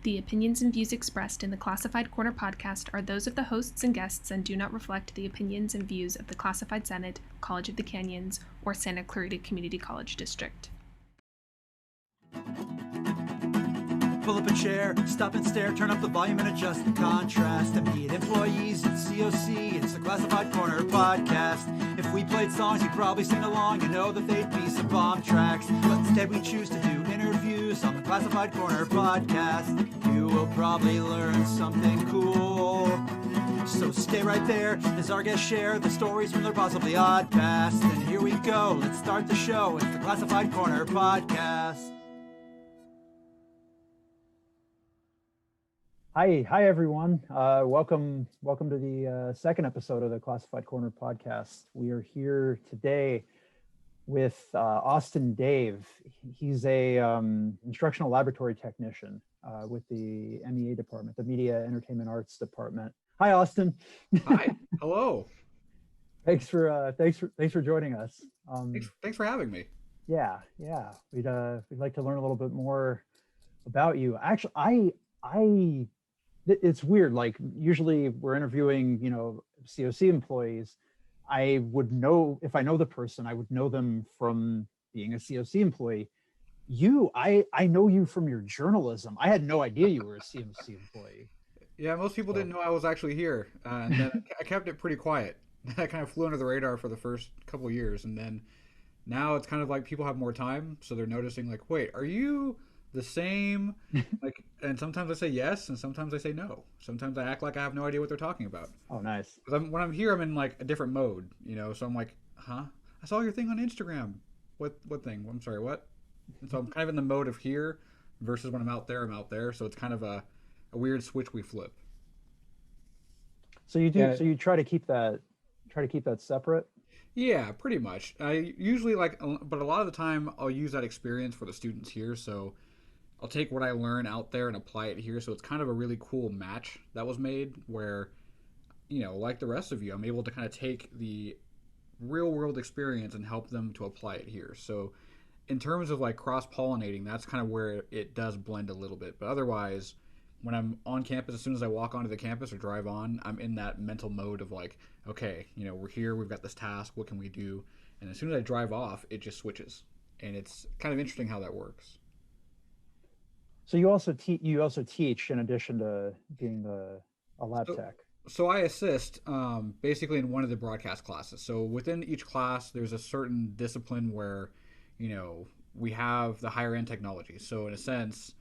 The opinions and views expressed in the Classified Corner podcast are those of the hosts and guests and do not reflect the opinions and views of the Classified Senate, College of the Canyons, or Santa Clarita Community College District. Pull up a chair, stop and stare, turn up the volume and adjust the contrast. To meet employees at COC, it's the Classified Corner podcast. If we played songs, you'd probably sing along, you know that they'd be some bomb tracks. But instead we choose to do interviews on the Classified Corner podcast. You will probably learn something cool. So stay right there as our guests share the stories from their possibly odd past. And here we go, let's start the show. It's the Classified Corner podcast. Hi everyone. Welcome to the second episode of the Classified Corner podcast. We are here today with Austin Dave. He's a instructional laboratory technician with the MEA department, the Media Entertainment Arts department. Hi, Austin. Hi. Hello. Thanks for joining us. Thanks for having me. Yeah. We'd like to learn a little bit more about you. Actually, it's weird. Like usually we're interviewing, COC employees. I would know, if I know the person, I would know them from being a COC employee. I know you from your journalism. I had no idea you were a CMC employee. Yeah, most people didn't know I was actually here. And then I kept it pretty quiet. I kind of flew under the radar for the first couple of years. And then now it's kind of like people have more time. So they're noticing like, wait, are you the same? And sometimes I say yes, and sometimes I say no. Sometimes I act like I have no idea what they're talking about. Oh, nice. When I'm here, I'm in like a different mode, so I'm like, huh? I saw your thing on Instagram. What thing? I'm sorry, what? And so I'm kind of in the mode of here versus when I'm out there. So it's kind of a weird switch we flip. So you do, yeah. So you try to keep that separate? Yeah, pretty much. I usually but a lot of the time I'll use that experience for the students here. So I'll take what I learn out there and apply it here. So it's kind of a really cool match that was made where, like the rest of you, I'm able to kind of take the real world experience and help them to apply it here. So in terms of like cross-pollinating, that's kind of where it does blend a little bit. But otherwise, when I'm on campus, as soon as I walk onto the campus or drive on, I'm in that mental mode of like, okay, we're here, we've got this task, what can we do? And as soon as I drive off, it just switches. And it's kind of interesting how that works. So you also teach in addition to being a lab tech. So I assist basically in one of the broadcast classes. So within each class, there's a certain discipline where, we have the higher end technology. So in a sense,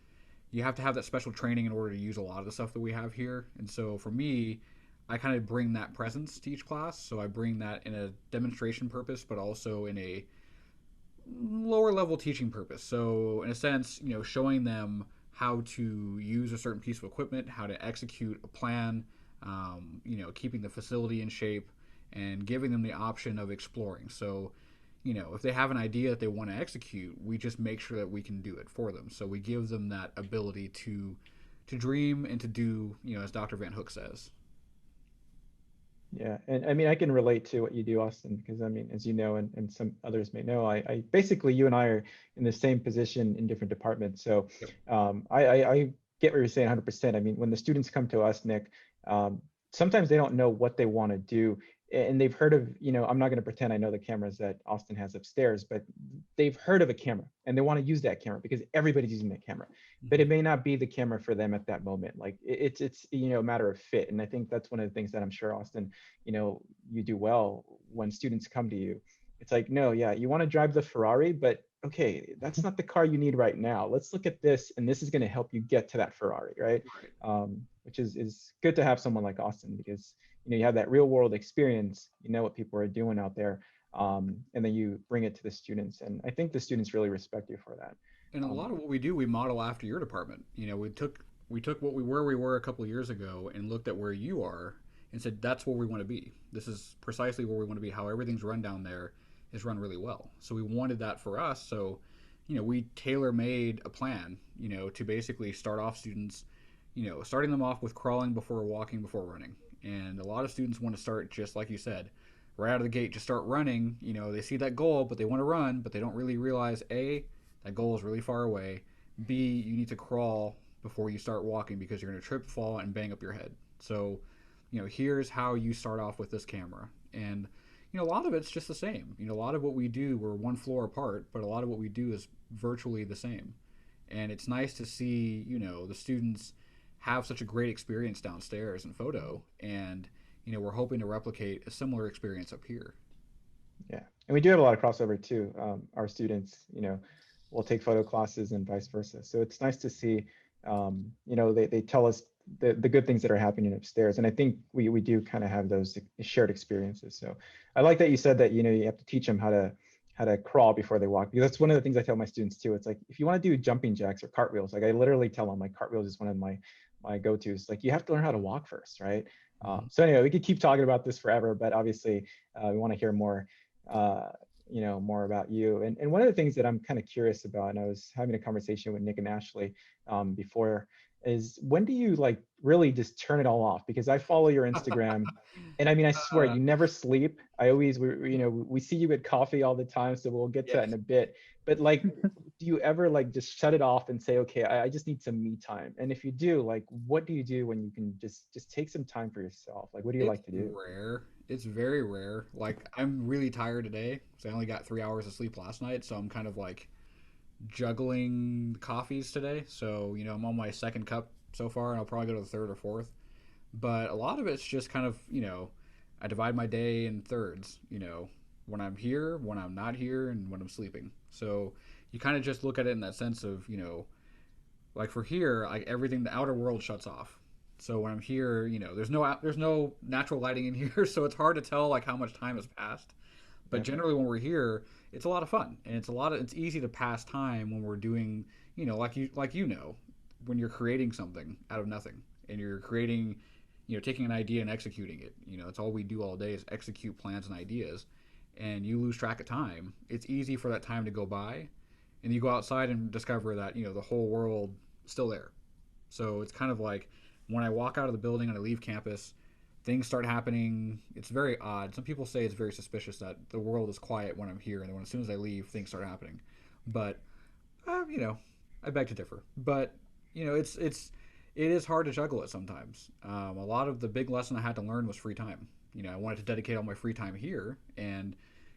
you have to have that special training in order to use a lot of the stuff that we have here. And so for me, I kind of bring that presence to each class. So I bring that in a demonstration purpose, but also in a lower level teaching purpose. So in a sense, showing them how to use a certain piece of equipment, how to execute a plan, keeping the facility in shape and giving them the option of exploring. So, if they have an idea that they want to execute, we just make sure that we can do it for them. So we give them that ability to dream and to do, as Dr. Van Hook says. Yeah, and I mean, I can relate to what you do, Austin, because I mean, as you know, and some others may know, I basically, you and I are in the same position in different departments. So I get what you're saying 100%. I mean, when the students come to us, Nick, sometimes they don't know what they want to do. And they've heard of, I'm not going to pretend I know the cameras that Austin has upstairs, but they've heard of a camera and they want to use that camera because everybody's using that camera, but it may not be the camera for them at that moment. Like it's a matter of fit. And I think that's one of the things that I'm sure, Austin, you do well when students come to you. It's like, no, yeah, you want to drive the Ferrari, but okay, that's not the car you need right now. Let's look at this, and this is going to help you get to that Ferrari, right? Which is good to have someone like Austin because you have that real world experience, what people are doing out there, and then you bring it to the students, and I think the students really respect you for that. And a lot of what we do, we model after your department. We took where we were a couple of years ago and looked at where you are and said that's where we want to be. This is precisely where we want to be. How everything's run down there is run really well. So we wanted that for us. So we tailor made a plan, to basically start off students, starting them off with crawling before walking before running. And a lot of students want to start just like you said, right out of the gate, just start running. They see that goal, but they want to run, but they don't really realize A, that goal is really far away. B, you need to crawl before you start walking because you're going to trip, fall, and bang up your head. So, here's how you start off with this camera. And, a lot of it's just the same. A lot of what we do, we're one floor apart, but a lot of what we do is virtually the same. And it's nice to see, the students have such a great experience downstairs in photo. And, we're hoping to replicate a similar experience up here. Yeah, and we do have a lot of crossover too. Our students, will take photo classes and vice versa. So it's nice to see, they tell us the good things that are happening upstairs. And I think we do kind of have those shared experiences. So I like that you said that, you have to teach them how to crawl before they walk, because that's one of the things I tell my students too. It's like, if you want to do jumping jacks or cartwheels, like I literally tell them, like, cartwheels is one of my go-tos. Like, you have to learn how to walk first, right? So anyway, we could keep talking about this forever, but obviously we want to hear more, more about you. And one of the things that I'm kind of curious about, and I was having a conversation with Nick and Ashley before, is when do you like really just turn it all off? Because I follow your Instagram, and I mean, I swear you never sleep. I always, we see you at coffee all the time, so we'll get to that in a bit. But like, do you ever like just shut it off and say, okay, I just need some me time? And if you do, like, what do you do when you can just take some time for yourself? Like, what do you like to do? Rare. It's very rare. Like, I'm really tired today, so I only got 3 hours of sleep last night, so I'm kind of like juggling coffees today. So, I'm on my second cup so far, and I'll probably go to the third or fourth. But a lot of it's just kind of, I divide my day in thirds, when I'm here, when I'm not here, and when I'm sleeping. So you kind of just look at it in that sense of, like for here, like everything, the outer world shuts off. So when I'm here, there's no natural lighting in here, so it's hard to tell like how much time has passed. But generally, when we're here, it's a lot of fun, and it's easy to pass time when we're doing, when you're creating something out of nothing, and you're creating, taking an idea and executing it. It's all we do all day is execute plans and ideas, and you lose track of time. It's easy for that time to go by, and you go outside and discover that the whole world is still there. So it's kind of like when I walk out of the building and I leave campus, things start happening. It's very odd. Some people say it's very suspicious that the world is quiet when I'm here, and then as soon as I leave, things start happening. But I beg to differ. But it is hard to juggle it sometimes. A lot of the big lesson I had to learn was free time. I wanted to dedicate all my free time here, and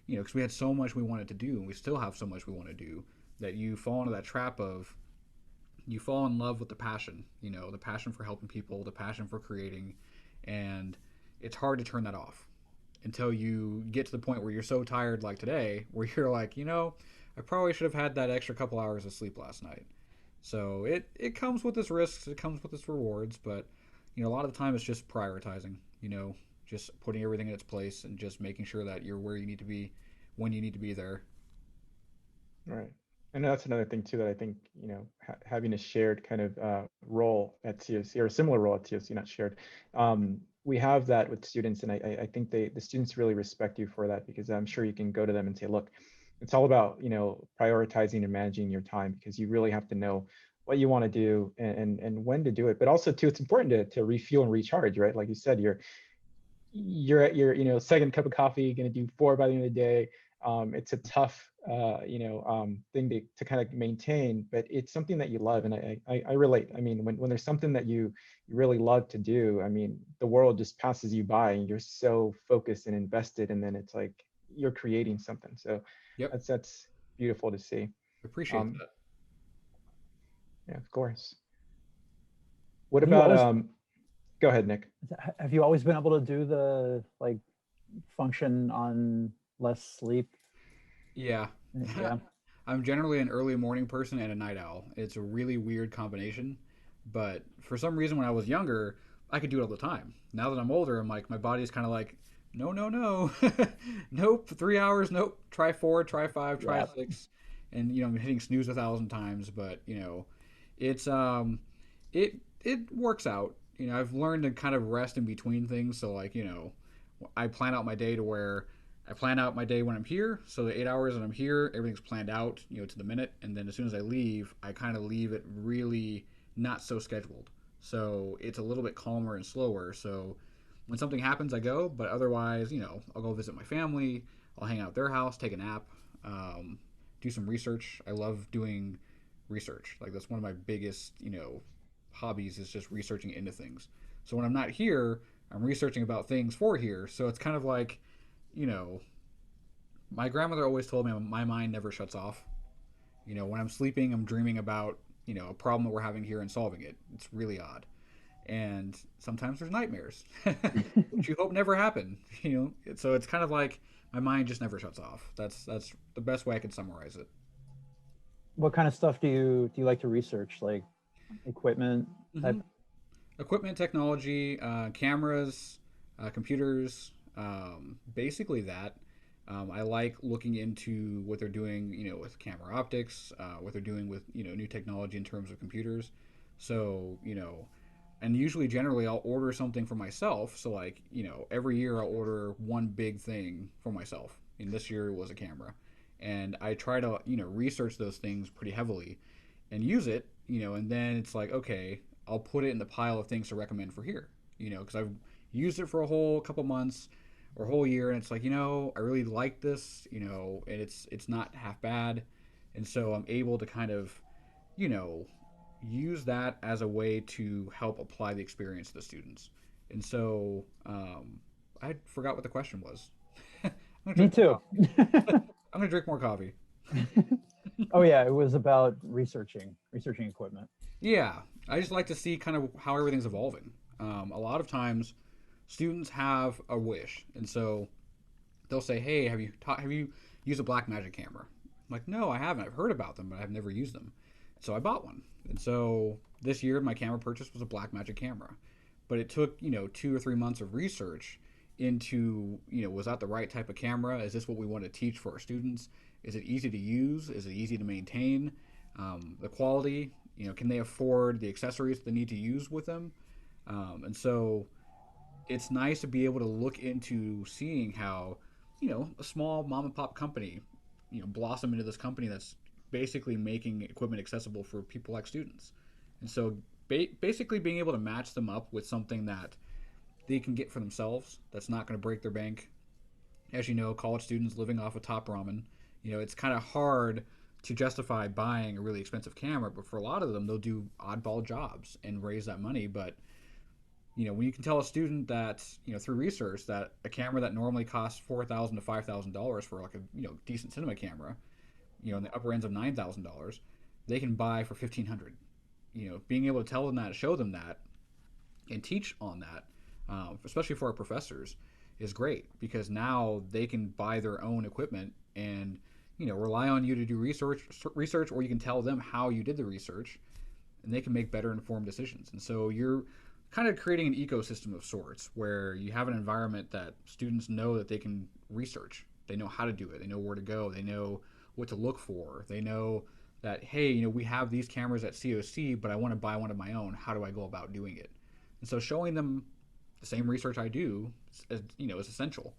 because we had so much we wanted to do, and we still have so much we want to do, that you fall into that trap of you fall in love with the passion. The passion for helping people, the passion for creating. And it's hard to turn that off until you get to the point where you're so tired, like today, where you're like, I probably should have had that extra couple hours of sleep last night. So it comes with its risks, it comes with its rewards, but a lot of the time it's just prioritizing, just putting everything in its place and just making sure that you're where you need to be when you need to be there. Right. And that's another thing too that I think, having a shared kind of role at COC, or a similar role at COC, not shared. We have that with students, and I think the students really respect you for that, because I'm sure you can go to them and say, look, it's all about, prioritizing and managing your time, because you really have to know what you want to do and when to do it. But also too, it's important to refuel and recharge, right? Like you said, you're at your, second cup of coffee, going to do 4 by the end of the day. It's a tough, thing to kind of maintain, but it's something that you love. And I relate. I mean, when there's something that you really love to do, I mean, the world just passes you by and you're so focused and invested. And then it's like, you're creating something. So Yep. that's beautiful to see. Appreciate that. Yeah, of course. What Have you about, always- go ahead, Nick. Have you always been able to do the like function on less sleep? Yeah. Yeah. I'm generally an early morning person and a night owl. It's a really weird combination, but for some reason when I was younger, I could do it all the time. Now that I'm older, I'm like, my body's kind of like, no, no, no, nope, 3 hours, nope, try 4, try 5, try Yeah. 6, and I'm hitting snooze 1,000 times, but it's it works out. I've learned to kind of rest in between things, so like I plan out my day to where I plan out my day when I'm here. So the 8 hours that I'm here, everything's planned out, to the minute. And then as soon as I leave, I kind of leave it really not so scheduled. So it's a little bit calmer and slower. So when something happens, I go. But otherwise, I'll go visit my family. I'll hang out at their house, take a nap, do some research. I love doing research. Like that's one of my biggest, hobbies is just researching into things. So when I'm not here, I'm researching about things for here. So it's kind of like, you know, my grandmother always told me my mind never shuts off. You know, when I'm sleeping, I'm dreaming about, you know, a problem that we're having here and solving it. It's really odd. And sometimes there's nightmares, which you hope never happen. You know, so it's kind of like my mind just never shuts off. That's the best way I can summarize it. What kind of stuff do you like to research? Like equipment Hmm. type? Equipment, technology, cameras, computers, basically that. I like looking into what they're doing, you know, with camera optics, what they're doing with, you know, new technology in terms of computers. So, you know, and usually generally I'll order something for myself. So like, you know, every year I'll order one big thing for myself. And this year it was a camera. And I try to, you know, research those things pretty heavily and use it, you know, and then it's like, okay, I'll put it in the pile of things to recommend for here, you know, because I've used it for a whole couple months or a whole year, and it's like, you know, I really like this, you know, and it's not half bad, and so I'm able to kind of, you know, use that as a way to help apply the experience to the students. And so I forgot what the question was. I'm gonna Me drink more too. coffee. I'm gonna drink more coffee. Oh yeah, it was about researching equipment. Yeah, I just like to see kind of how everything's evolving. A lot of times, students have a wish, and so they'll say, "Hey, have you used a Black Magic camera?" I'm like, "No, I haven't. I've heard about them, but I've never used them." So I bought one, and so this year my camera purchase was a Black Magic camera, but it took, you know, 2 or 3 months of research into, you know, was that the right type of camera? Is this what we want to teach for our students? Is it easy to use? Is it easy to maintain? The quality, you know, can they afford the accessories they need to use with them? And so it's nice to be able to look into seeing how, you know, a small mom and pop company, you know, blossom into this company that's basically making equipment accessible for people like students. And so basically being able to match them up with something that they can get for themselves that's not going to break their bank. As you know, college students living off of top ramen, you know, it's kind of hard to justify buying a really expensive camera, but for a lot of them, they'll do oddball jobs and raise that money. But you know, when you can tell a student that, you know, through research that a camera that normally costs $4,000 to $5,000 for like a, you know, decent cinema camera, you know, in the upper ends of $9,000, they can buy for 1,500. You know, being able to tell them that, show them that, and teach on that, especially for our professors, is great because now they can buy their own equipment and, you know, rely on you to do research, or you can tell them how you did the research, and they can make better informed decisions. And so you're kind of creating an ecosystem of sorts where you have an environment that students know that they can research. They know how to do it. They know where to go. They know what to look for. They know that, hey, you know, we have these cameras at COC, but I want to buy one of my own. How do I go about doing it? And so showing them the same research I do, you know, is essential.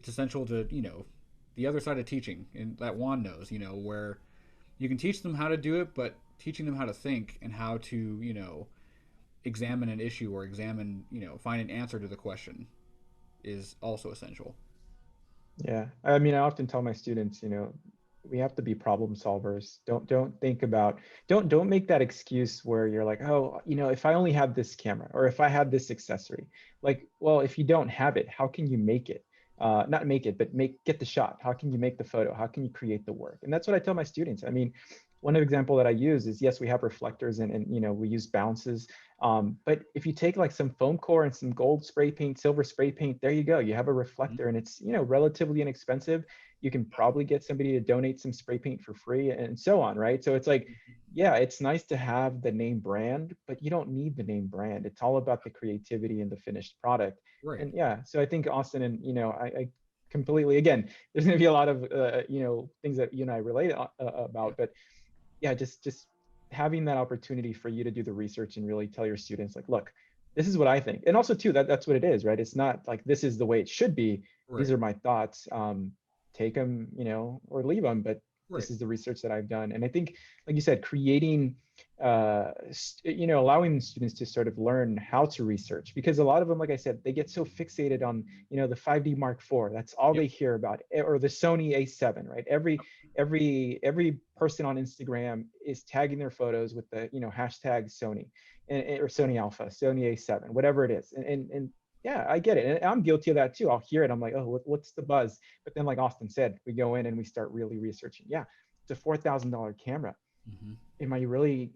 It's essential to, you know, the other side of teaching, and that Juan knows, you know, where you can teach them how to do it, but teaching them how to think and how to, you know, examine an issue or examine, you know, find an answer to the question is also essential. Yeah, I mean, I often tell my students, you know, we have to be problem solvers. Don't think about don't make that excuse where you're like, oh, you know, if I only have this camera or if I have this accessory. Like, well, if you don't have it, how can you make it? Not make it, but get the shot. How can you make the photo? How can you create the work? And that's what I tell my students. I mean, one example that I use is, yes, we have reflectors and you know, we use bounces. But if you take like some foam core and some gold spray paint, silver spray paint, there you go. You have a reflector and it's, you know, relatively inexpensive. You can probably get somebody to donate some spray paint for free and so on, right? So it's like, yeah, it's nice to have the name brand, but you don't need the name brand. It's all about the creativity and the finished product. Right. And yeah, so I think Austin and, you know, I completely, again, there's going to be a lot of, you know, things that you and I relate Yeah. about, but yeah, just having that opportunity for you to do the research and really tell your students like, look, this is what I think. And also too, that's what it is, right? It's not like this is the way it should be. These Right. are my thoughts. Take them, you know, or leave them, but Right. this is the research that I've done. And I think, like you said, creating, allowing students to sort of learn how to research, because a lot of them, like I said, they get so fixated on, the 5D Mark IV. That's all Yep. they hear about, or the Sony A7, right? Every person on Instagram is tagging their photos with the, hashtag Sony, or Sony Alpha, Sony A7, whatever it is. And yeah, I get it. And I'm guilty of that too. I'll hear it. I'm like, oh, what's the buzz? But then, like Austin said, we go in and we start really researching. Yeah, it's a $4,000 camera. Hmm. Am I really,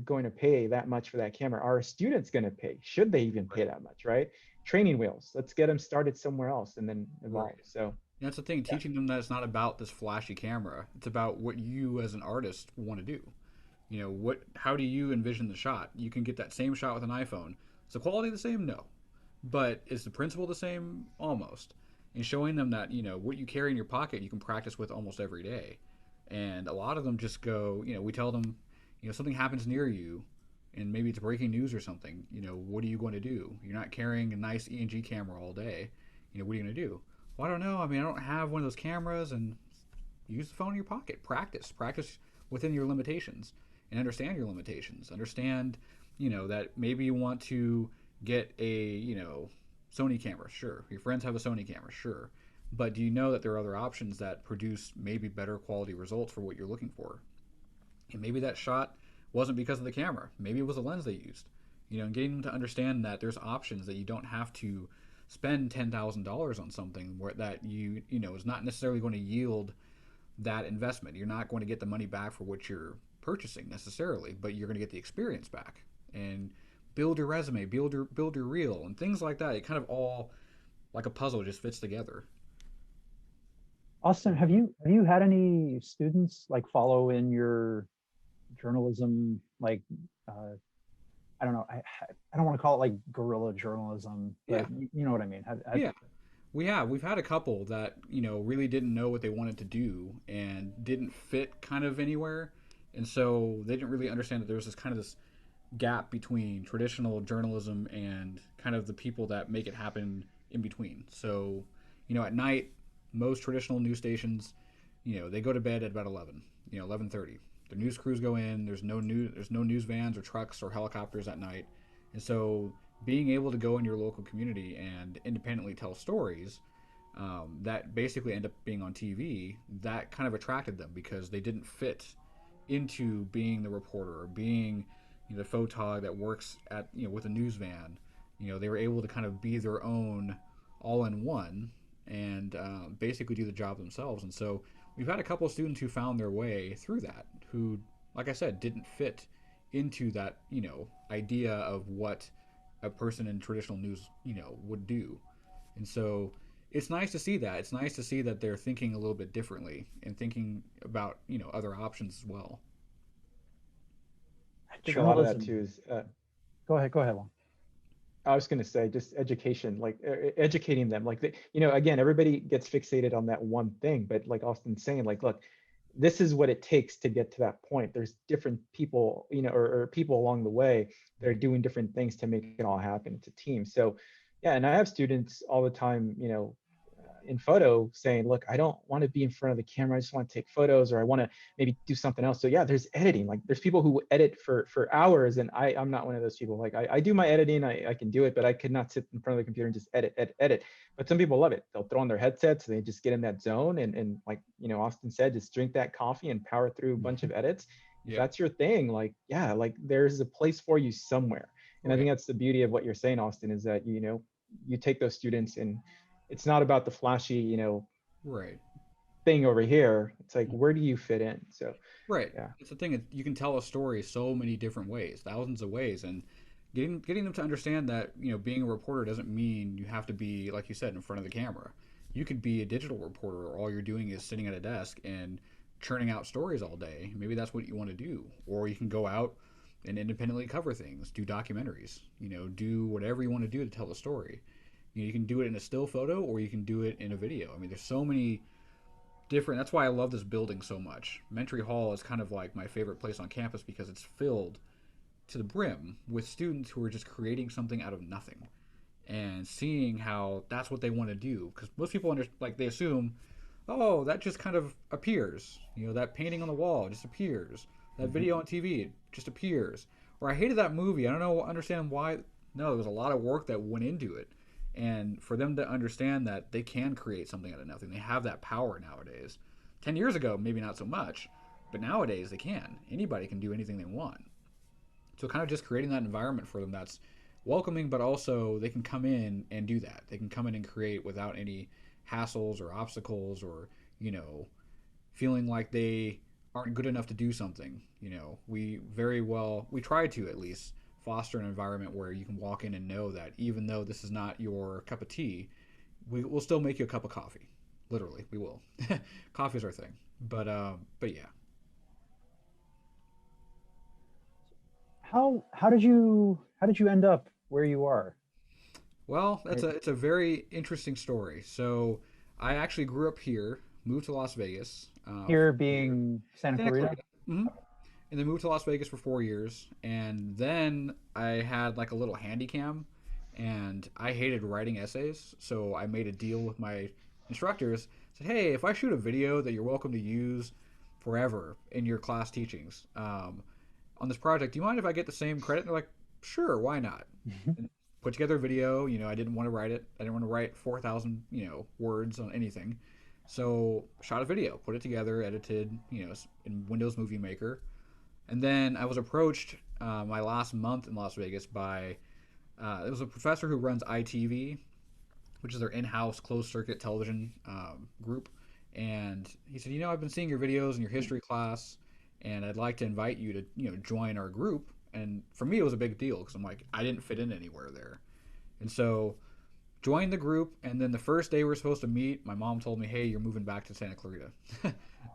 going to pay that much for that camera? Are students going to pay? Should they even pay that much, right? Training wheels. Let's get them started somewhere else and then evolve. Right. So That's the thing, yeah, teaching them that it's not about this flashy camera. It's about what you as an artist want to do. How do you envision the shot? You can get that same shot with an iPhone. Is the quality the same? No. But is the principle the same? Almost. And showing them that, what you carry in your pocket, you can practice with almost every day. And a lot of them just go, we tell them, something happens near you and maybe it's breaking news or something, what are you going to do? You're not carrying a nice E&G camera all day. What are you going to do? Well, I don't know. I mean, I don't have one of those cameras, and use the phone in your pocket. Practice within your limitations and understand your limitations. Understand, that maybe you want to get a, Sony camera. Sure. Your friends have a Sony camera. Sure. But do you know that there are other options that produce maybe better quality results for what you're looking for? And maybe that shot wasn't because of the camera. Maybe it was the lens they used. And getting them to understand that there's options, that you don't have to spend $10,000 on something where that is not necessarily going to yield that investment. You're not going to get the money back for what you're purchasing necessarily, but you're going to get the experience back and build your resume, build your reel, and things like that. It kind of all, like a puzzle, just fits together. Austin, have you had any students like follow in your journalism, like I don't know, I don't want to call it like guerrilla journalism, Yeah, but you know what I mean. yeah. We've had a couple that really didn't know what they wanted to do and didn't fit kind of anywhere, and so they didn't really understand that there was this gap between traditional journalism and kind of the people that make it happen in between. So, at night, most traditional news stations, they go to bed at about 11, 11:30. The news crews go in. There's no news vans or trucks or helicopters at night, and so being able to go in your local community and independently tell stories that basically end up being on TV, that kind of attracted them because they didn't fit into being the reporter or being the photog that works at with a news van. They were able to kind of be their own all-in-one and basically do the job themselves. And so we've had a couple of students who found their way through that, who, like I said, didn't fit into that idea of what a person in traditional news would do. And so it's nice to see that. It's nice to see that they're thinking a little bit differently and thinking about other options as well. I think a lot of that Journalism. too is, Go ahead, Juan. I was going to say just education, like educating them. Like, again, everybody gets fixated on that one thing, but like Austin's saying, like, look, this is what it takes to get to that point. There's different people, or people along the way that are doing different things to make it all happen. It's a team. So, yeah, and I have students all the time, in photo saying, look, I don't want to be in front of the camera. I just want to take photos, or I want to maybe do something else. So yeah, there's editing. Like there's people who edit for hours, and I'm not one of those people. Like I do my editing, I can do it, but I could not sit in front of the computer and just edit. But some people love it. They'll throw on their headsets, they just get in that zone, and like Austin said, just drink that coffee and power through a bunch of edits. If Yep. that's your thing, like yeah, like there's a place for you somewhere. And I Right. think that's the beauty of what you're saying, Austin, is that you take those students, and it's not about the flashy, Right. thing over here. It's like, where do you fit in? So Right. yeah, It's the thing. You can tell a story so many different ways, thousands of ways, and getting them to understand that being a reporter doesn't mean you have to be, like you said, in front of the camera. You could be a digital reporter, or all you're doing is sitting at a desk and churning out stories all day. Maybe that's what you want to do, or you can go out and independently cover things, do documentaries, do whatever you want to do to tell the story. You can do it in a still photo, or you can do it in a video. I mean, there's so many different. That's why I love this building so much. Mentry Hall is kind of like my favorite place on campus because it's filled to the brim with students who are just creating something out of nothing and seeing how that's what they want to do. Because most people they assume, oh, that just kind of appears. That painting on the wall just appears. That Mhm. video on TV just appears. Or I hated that movie. I don't know, understand why. No, there was a lot of work that went into it. And for them to understand that they can create something out of nothing, they have that power nowadays. 10 years ago, maybe not so much, but nowadays they can. Anybody can do anything they want. So kind of just creating that environment for them that's welcoming, but also they can come in and do that. They can come in and create without any hassles or obstacles or, feeling like they aren't good enough to do something. We try to at least foster an environment where you can walk in and know that even though this is not your cup of tea, we will still make you a cup of coffee. Literally, we will. Coffee's our thing. But yeah. How did you end up where you are? Well, Right? it's a very interesting story. So I actually grew up here, moved to Las Vegas Here for a year, being Santa Santa Clarita. Clarita, and then moved to Las Vegas for 4 years, and then I had like a little handy cam, and I hated writing essays, so I made a deal with my instructors. Said, hey, if I shoot a video that you're welcome to use forever in your class teachings on this project, do you mind if I get the same credit? And they're like, sure, why not? And put together a video. I didn't want to write it. I didn't want to write 4,000 words on anything. So shot a video, put it together, edited in Windows Movie Maker, and then I was approached my last month in Las Vegas by it was a professor who runs ITV, which is their in-house closed circuit television group, and he said, I've been seeing your videos in your history class, and I'd like to invite you to join our group. And for me, it was a big deal because I'm like I didn't fit in anywhere there, and so joined the group. And then the first day we were supposed to meet, my mom told me, hey, you're moving back to Santa Clarita.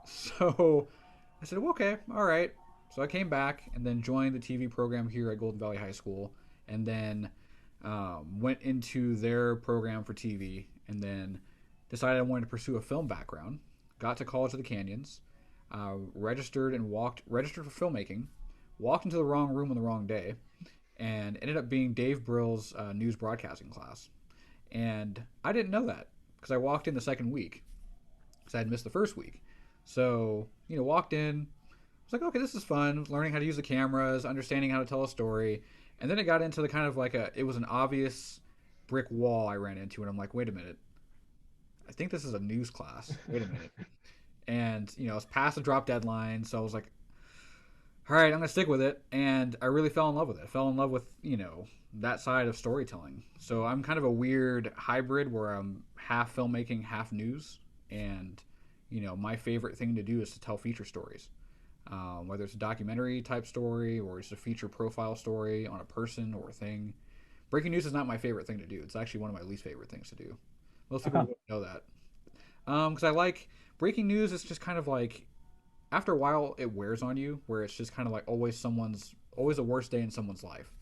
So I said, well, okay, all right. So I came back and then joined the TV program here at Golden Valley High School, and then went into their program for TV, and then decided I wanted to pursue a film background. Got to College of the Canyons, registered for filmmaking, walked into the wrong room on the wrong day, and ended up being Dave Brill's news broadcasting class. And I didn't know that because I walked in the second week because I had missed the first week. So, walked in, was like, okay, this is fun, learning how to use the cameras, understanding how to tell a story. And then it got into the kind of like it was an obvious brick wall I ran into. And I'm like, wait a minute, I think this is a news class. Wait a minute. And, I was past the drop deadline. So I was like, all right, I'm going to stick with it. And I really fell in love with it. I fell in love with, that side of storytelling. So I'm kind of a weird hybrid where I'm half filmmaking, half news. And, my favorite thing to do is to tell feature stories. Whether it's a documentary type story or it's a feature profile story on a person or a thing. Breaking news is not my favorite thing to do. It's actually one of my least favorite things to do. Most people wouldn't know that. Because I like breaking news. It's just kind of like after a while it wears on you, where it's just kind of like always a worst day in someone's life.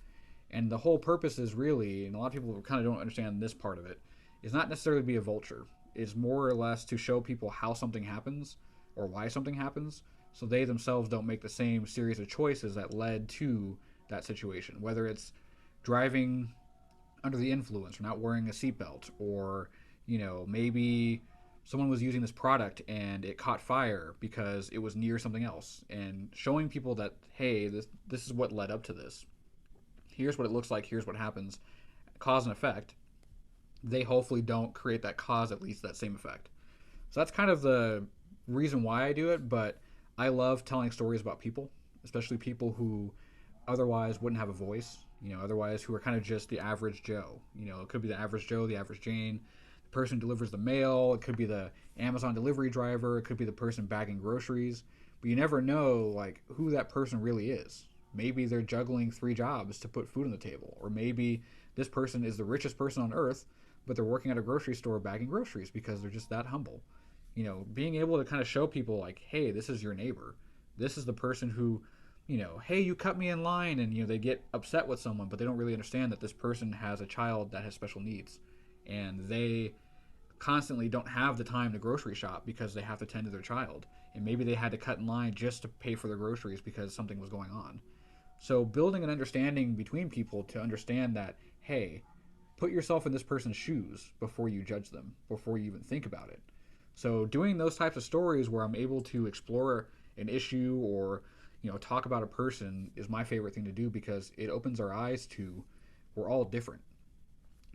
And the whole purpose is really, and a lot of people kind of don't understand this part of it, is not necessarily to be a vulture. It's more or less to show people how something happens or why something happens, so they themselves don't make the same series of choices that led to that situation. Whether it's driving under the influence or not wearing a seatbelt, or maybe someone was using this product and it caught fire because it was near something else, and showing people that hey, this is what led up to this. Here's what it looks like. Here's what happens. Cause and effect. They hopefully don't create that cause, at least that same effect. So that's kind of the reason why I do it. But I love telling stories about people, especially people who otherwise wouldn't have a voice. Otherwise who are kind of just the average Joe. It could be the average Joe, the average Jane, the person who delivers the mail. It could be the Amazon delivery driver. It could be the person bagging groceries. But you never know like who that person really is. Maybe they're juggling 3 jobs to put food on the table, or maybe this person is the richest person on earth, but they're working at a grocery store bagging groceries because they're just that humble. Being able to kind of show people like, hey, this is your neighbor. This is the person who, hey, you cut me in line, and they get upset with someone, but they don't really understand that this person has a child that has special needs, and they constantly don't have the time to grocery shop because they have to tend to their child, and maybe they had to cut in line just to pay for their groceries because something was going on. So building an understanding between people to understand that, hey, put yourself in this person's shoes before you judge them, before you even think about it. So doing those types of stories where I'm able to explore an issue or talk about a person is my favorite thing to do because it opens our eyes to we're all different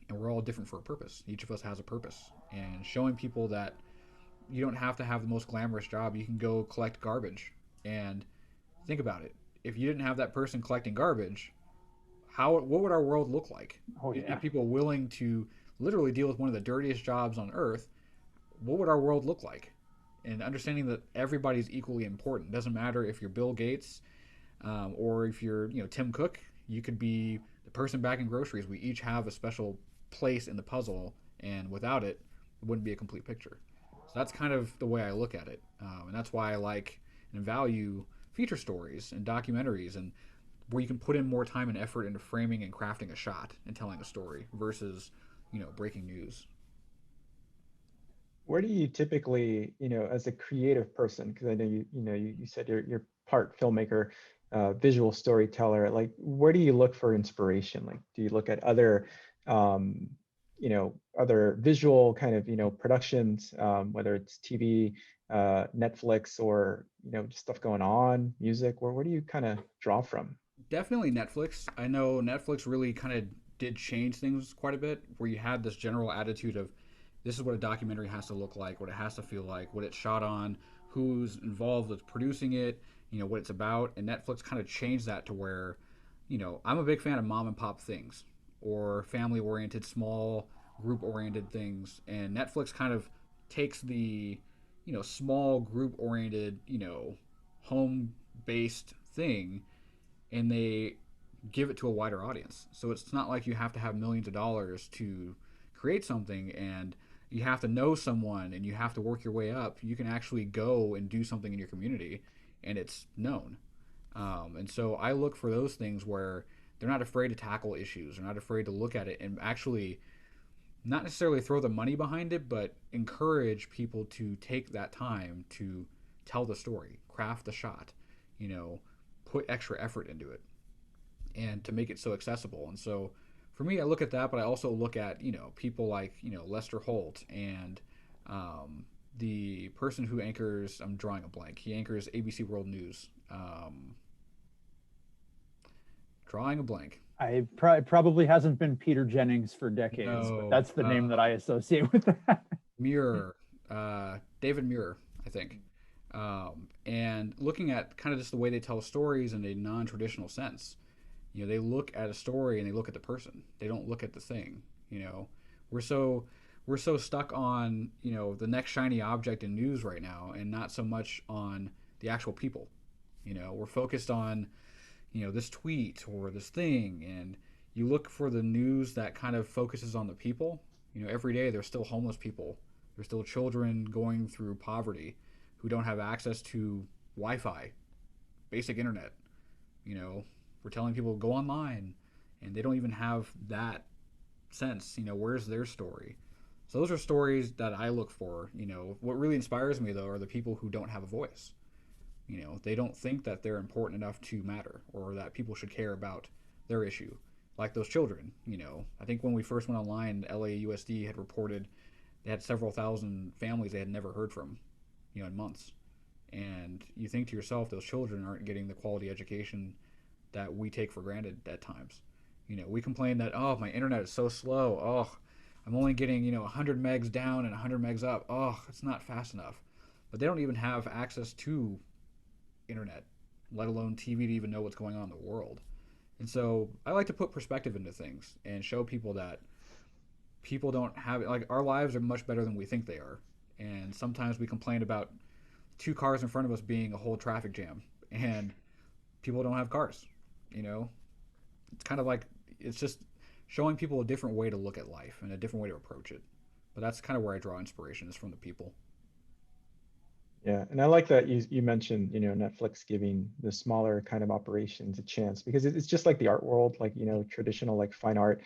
and we're all different for a purpose. Each of us has a purpose, and showing people that you don't have to have the most glamorous job. You can go collect garbage. And think about it. If you didn't have that person collecting garbage, what would our world look like? Oh If you yeah. have people willing to literally deal with one of the dirtiest jobs on earth, what would our world look like? And understanding that everybody's equally important. It doesn't matter if you're Bill Gates, or if you're Tim Cook. You could be the person bagging groceries. We each have a special place in the puzzle, and without it, it wouldn't be a complete picture. So that's kind of the way I look at it, and that's why I like and value feature stories and documentaries, and where you can put in more time and effort into framing and crafting a shot and telling a story versus breaking news. Where do you typically, as a creative person, because I know you said you're part filmmaker, visual storyteller, like where do you look for inspiration? Like, do you look at other, um, other visual kind of, productions, whether it's TV, Netflix, or, just stuff going on, music, where do you kind of draw from? Definitely Netflix. I know Netflix really kind of did change things quite a bit, where you had this general attitude of this is what a documentary has to look like, what it has to feel like, what it's shot on, who's involved with producing it, what it's about. And Netflix kind of changed that to where, I'm a big fan of mom and pop things or family oriented, small group oriented things. And Netflix kind of takes the, small group oriented, home based thing, and they give it to a wider audience. So it's not like you have to have millions of dollars to create something, and you have to know someone and you have to work your way up. You can actually go and do something in your community and it's known. And so I look for those things where they're not afraid to tackle issues, they're not afraid to look at it and actually not necessarily throw the money behind it, but encourage people to take that time to tell the story, craft the shot, you know, put extra effort into it and to make it so accessible. And so for me, I look at that, but I also look at, people like, Lester Holt and the person who anchors, I'm drawing a blank, he anchors ABC World News. Drawing a blank. Probably hasn't been Peter Jennings for decades, but No, that's the name that I associate with that. Muir, David Muir, I think. And looking at kind of just the way they tell stories in a non-traditional sense. They look at a story and they look at the person. They don't look at the thing. We're so we're so stuck on the next shiny object in news right now, and not so much on the actual people. We're focused on this tweet or this thing, and you look for the news that kind of focuses on the people. Every day there's still homeless people. There's still children going through poverty who don't have access to Wi-Fi, basic internet. We're telling people go online, and they don't even have that sense. Where's their story? So those are stories that I look for. What really inspires me though are the people who don't have a voice. They don't think that they're important enough to matter or that people should care about their issue. Like those children. I think when we first went online, LAUSD had reported they had several thousand families they had never heard from, in months. And you think to yourself, those children aren't getting the quality education that we take for granted at times. We complain that, oh, my internet is so slow. Oh, I'm only getting 100 megs down and 100 megs up. Oh, it's not fast enough. But they don't even have access to internet, let alone TV, to even know what's going on in the world. And so I like to put perspective into things and show people that people don't have it. Like, our lives are much better than we think they are. And sometimes we complain about two cars in front of us being a whole traffic jam, and people don't have cars. It's kind of like, it's just showing people a different way to look at life and a different way to approach it. But that's kind of where I draw inspiration, is from the people. Yeah, and I like that you mentioned, Netflix giving the smaller kind of operations a chance, because it's just like the art world, like, traditional like fine art.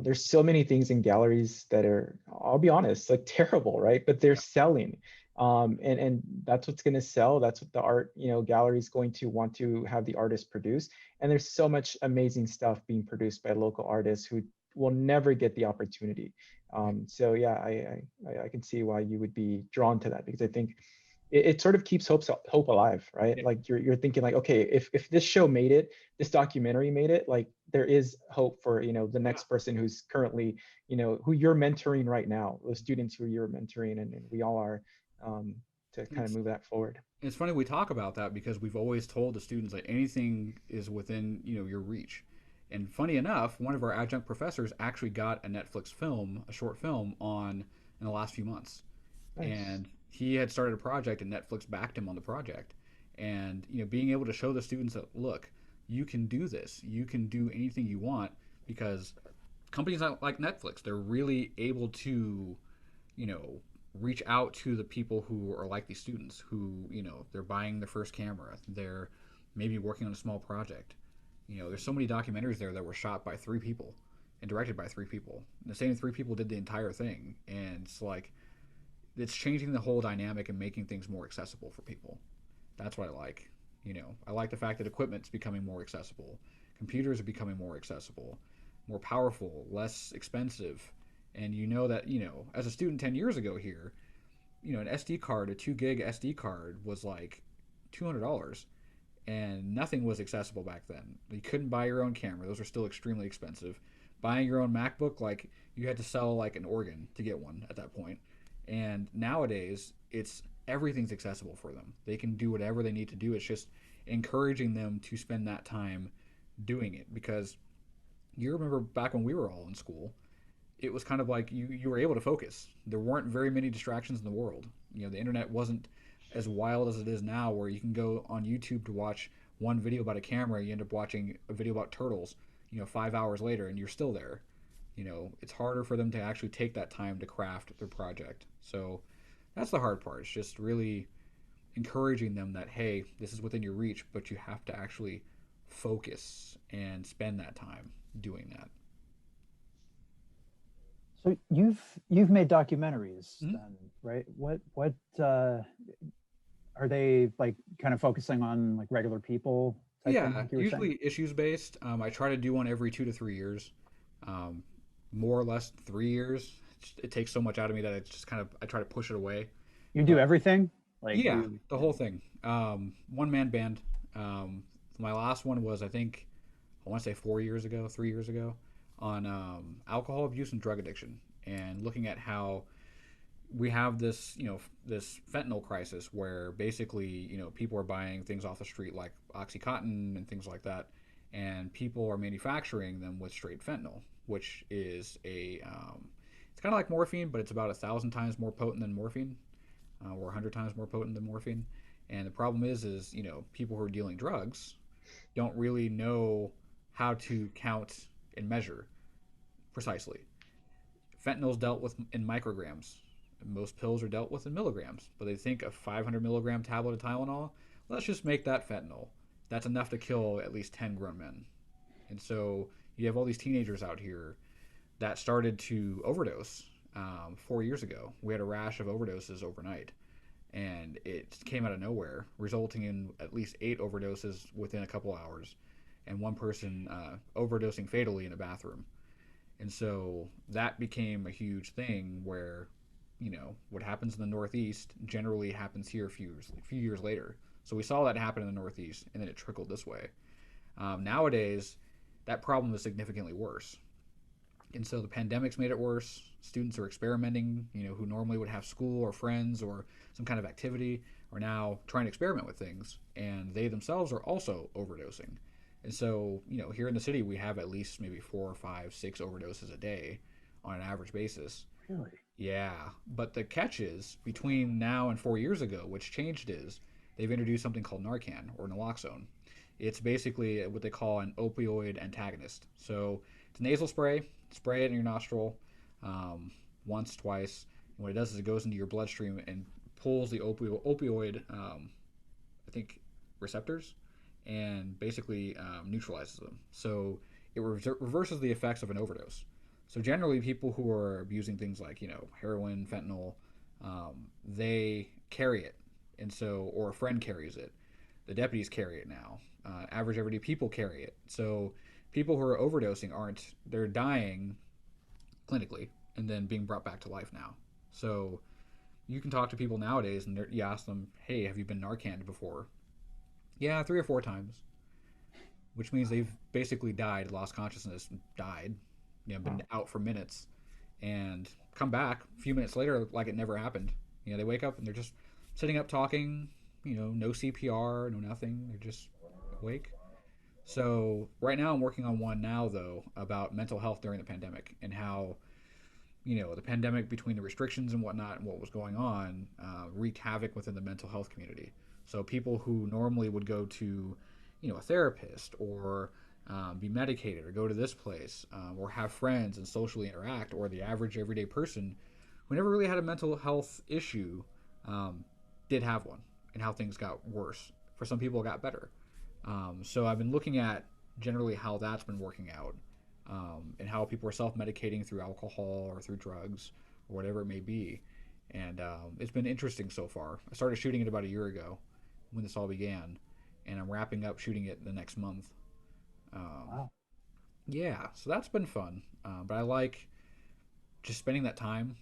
There's so many things in galleries that are, I'll be honest, like terrible, right? But they're selling. And that's what's going to sell. That's what the art, gallery is going to want to have the artist produce. And there's so much amazing stuff being produced by local artists who will never get the opportunity. So yeah, I can see why you would be drawn to that, because I think it sort of keeps hope alive, right? Yeah. Like you're thinking like, okay, if this show made it, this documentary made it, like there is hope for, the next person who's currently, who you're mentoring right now, the students who you're mentoring, and we all are, to kind of It's move that forward. it's funny we talk about that because we've always told the students that anything is within your reach. And funny enough, one of our adjunct professors actually got a Netflix film, a short film on in the last few months. Nice. And he had started a project and Netflix backed him on the project. And being able to show the students that, look, you can do this, you can do anything you want, because companies like Netflix, they're really able to you know reach out to the people who are like these students who they're buying their first camera, they're maybe working on a small project. There's so many documentaries there that were shot by three people and directed by three people, and the same three people did the entire thing. And it's like, it's changing the whole dynamic and making things more accessible for people. That's what I like. I like the fact that equipment's becoming more accessible, computers are becoming more accessible, more powerful, less expensive. And that as a student 10 years ago here, an SD card, a 2 gig SD card was like $200, and nothing was accessible back then. You couldn't buy your own camera; those are still extremely expensive. Buying your own MacBook, like, you had to sell like an organ to get one at that point. And nowadays, everything's accessible for them. They can do whatever they need to do. It's just encouraging them to spend that time doing it, because you remember back when we were all in school, it was kind of like you were able to focus. There weren't very many distractions in the world. The internet wasn't as wild as it is now, where you can go on YouTube to watch one video about a camera, you end up watching a video about turtles, 5 hours later, and you're still there. It's harder for them to actually take that time to craft their project. So that's the hard part. It's just really encouraging them that, hey, this is within your reach, but you have to actually focus and spend that time doing that. So you've made documentaries Mhm. then, right? What are they like, kind of focusing on like regular people type thing, Yeah, like you were saying? usually issues based. I try to do one every 2 to 3 years, um, more or less 3 years. It takes so much out of me that I try to push it away. You do But everything? Like yeah, you, the whole thing. One man band. My last one was, I think, I want to say 4 years ago, 3 years ago, on alcohol abuse and drug addiction, and looking at how we have this fentanyl crisis, where basically people are buying things off the street like OxyContin and things like that, and people are manufacturing them with straight fentanyl, which is it's kind of like morphine, but it's about 1,000 times more potent than morphine, or 100 times more potent than morphine. And the problem is people who are dealing drugs don't really know how to count and measure precisely. Fentanyl is dealt with in micrograms. Most pills are dealt with in milligrams, but they think a 500 milligram tablet of Tylenol, let's just make that fentanyl. That's enough to kill at least 10 grown men. And so you have all these teenagers out here that started to overdose 4 years ago. We had a rash of overdoses overnight, and it came out of nowhere, resulting in at least 8 overdoses within a couple hours, and one person overdosing fatally in a bathroom. And so that became a huge thing where, what happens in the Northeast generally happens here a few years later. So we saw that happen in the Northeast, and then it trickled this way. Nowadays, that problem is significantly worse. And so the pandemic's made it worse. Students are experimenting, who normally would have school or friends or some kind of activity, are now trying to experiment with things, and they themselves are also overdosing. And so, here in the city, we have at least maybe 4 or 5, 6 overdoses a day on an average basis. really? Yeah, but the catch is, between now and 4 years ago, which changed, is they've introduced something called Narcan or naloxone. It's basically what they call an opioid antagonist. So it's a nasal spray. Spray it in your nostril, once, twice. And what it does is it goes into your bloodstream and pulls the opioid, I think, receptors, and basically neutralizes them. So it reverses the effects of an overdose. So generally, people who are abusing things like heroin, fentanyl, they carry it, and so, or a friend carries it. The deputies carry it now. Average everyday people carry it. So people who are overdosing aren't, they're dying clinically and then being brought back to life now. So you can talk to people nowadays and you ask them, hey, have you been Narcaned before? Yeah, 3 or 4 times, which means they've basically died, lost consciousness, died, been Wow. out for minutes, and come back a few minutes later like it never happened. They wake up and they're just sitting up talking, no CPR, no nothing. They're just awake. So right now I'm working on one now though about mental health during the pandemic and how the pandemic between the restrictions and whatnot and what was going on wreaked havoc within the mental health community. So people who normally would go to, a therapist or be medicated or go to this place or have friends and socially interact, or the average everyday person who never really had a mental health issue um, did have one, and how things got worse. For some people, it got better. So I've been looking at generally how that's been working out, and how people are self-medicating through alcohol or through drugs or whatever it may be. And it's been interesting so far. I started shooting it about a year ago when this all began, and I'm wrapping up shooting it the next month. Um, Wow. yeah, so that's been fun. But I like just spending that time.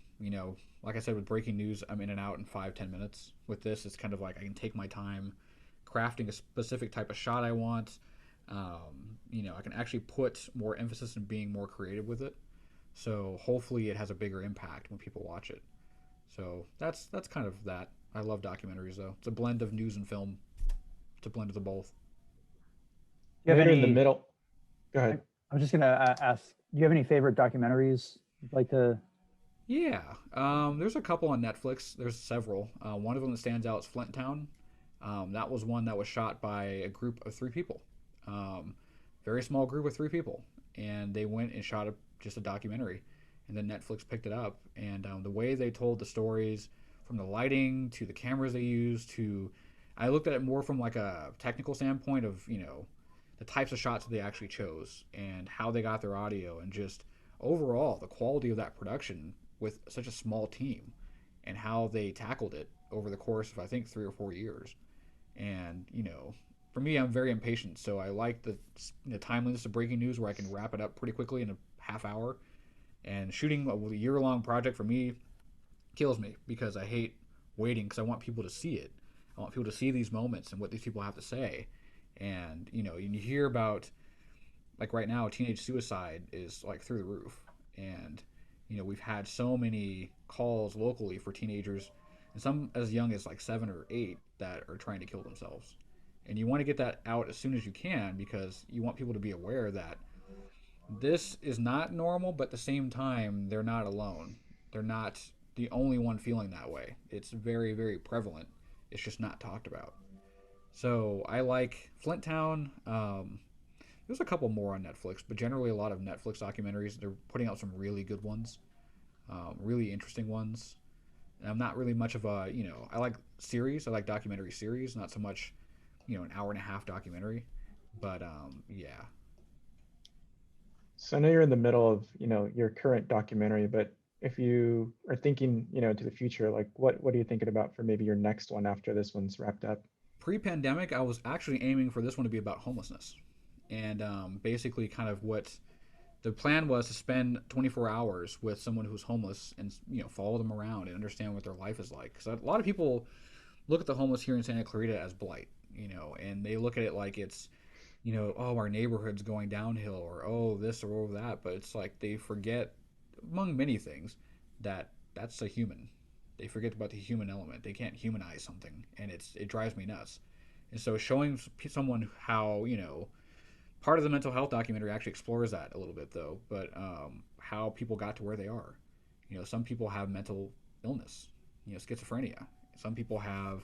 Like I said, with breaking news, I'm in and out in 5-10 minutes. With this, it's kind of like I can take my time crafting a specific type of shot I want. I can actually put more emphasis in being more creative with it. So hopefully, it has a bigger impact when people watch it. So that's kind of that. I love documentaries though. It's a blend of news and film. It's a blend of the both. Do I you know have you're in the any? middle. Go I, ahead. I was just gonna ask. Do you have any favorite documentaries you'd like to? Yeah, there's a couple on Netflix. There's several. One of them that stands out is Flint Town. That was one that was shot by a group of 3 people, um, very small group of 3 people, and they went and shot just a documentary, and then Netflix picked it up. And the way they told the stories, from the lighting to the cameras they used to, I looked at it more from like a technical standpoint of the types of shots that they actually chose and how they got their audio, and just overall the quality of that production with such a small team, and how they tackled it over the course of I think 3 or 4 years. And for me, I'm very impatient, so I like the timeliness of breaking news where I can wrap it up pretty quickly in a half hour. And shooting a year-long project for me kills me because I hate waiting, because I want people to see it. I want people to see these moments and what these people have to say. And you hear about, like right now, teenage suicide is like through the roof. And we've had so many calls locally for teenagers, and some as young as like 7 or 8, that are trying to kill themselves. And you want to get that out as soon as you can, because you want people to be aware that this is not normal, but at the same time, they're not alone. They're not the only one feeling that way. It's very, very prevalent. It's just not talked about. So I like Flint Town. There's a couple more on Netflix, but generally a lot of Netflix documentaries. They're putting out some really good ones, really interesting ones. And I'm not really much of a, I like series. I like documentary series, not so much, an hour and a half documentary. But yeah. So I know you're in the middle of, your current documentary, but if you are thinking, into the future, like what are you thinking about for maybe your next one after this one's wrapped up? Pre-pandemic, I was actually aiming for this one to be about homelessness, and basically, kind of what the plan was to spend 24 hours with someone who's homeless, and follow them around and understand what their life is like. Because a lot of people look at the homeless here in Santa Clarita as blight, and they look at it like it's, oh, our neighborhood's going downhill, or oh, this or oh, that. But it's like they forget, among many things, that that's a human. They forget about the human element. They can't humanize something, and it drives me nuts. And so showing someone how, part of the mental health documentary actually explores that a little bit though, but how people got to where they are. Some people have mental illness, schizophrenia. Some people have